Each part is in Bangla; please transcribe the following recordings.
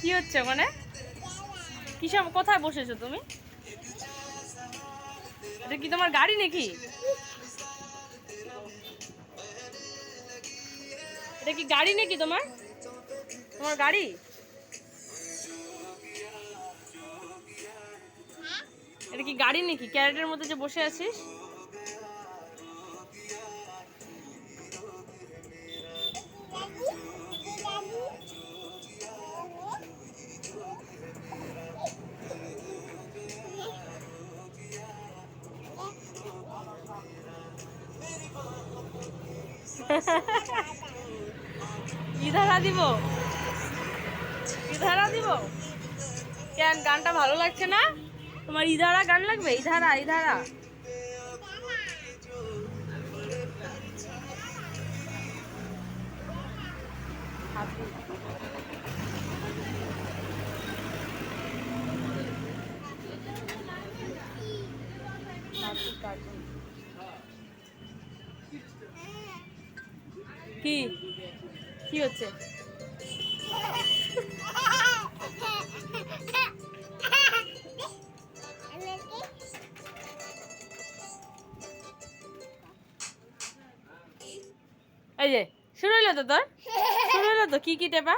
কি হচ্ছে মানে? কিসব কোথায় বসেছো তুমি? এটা কি তোমার গাড়ি নাকি? এটা কি গাড়ি নাকি তোমার? তোমার গাড়ি? এটা কি গাড়ি নাকি? ক্যারেটের মধ্যে যে বসে আছিস? ইধারা দিব? ইধারা দিব? কেন গানটা ভালো লাগছে না? তোমার ইধারা গান লাগবে? ইধারা ইধারা কি কি হচ্ছে? এই যে শুরু হইলো তো, তোর শুরু হইলো তো। কি কি টেপা?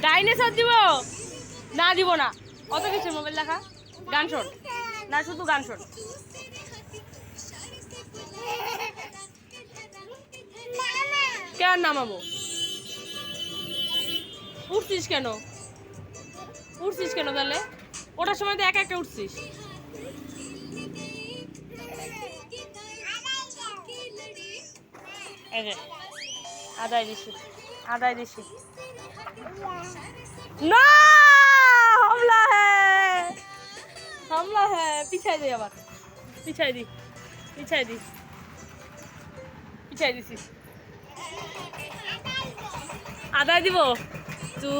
ডাইনোসর দিব না? দিব না। অত কিছু মোবাইল দেখা, গান শোন না, শুধু গান শোন। কেন নামাবো? উঠছিস কেন? উঠছিস কেন তাহলে? ওটার সময় তো একা একা উঠছিস। এই যে আদায় দিছি, আদায় দিছি। না, হামলা হ্যায়, হামলা হ্যায়। পিছাই দিই আবার, পিছাই দি, পিছাই দি, পিছাই দিছি। আদায় দিব তু,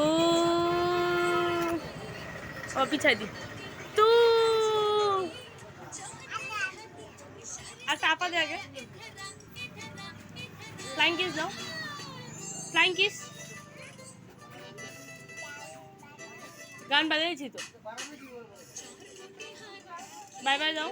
ও পিছাই দি তু। আচ্ছা আপা দে আগে। ফ্লাইং কিস দাও, ফ্লাইং কিস। গান বাজাইছি তো। বাই বাই দাও।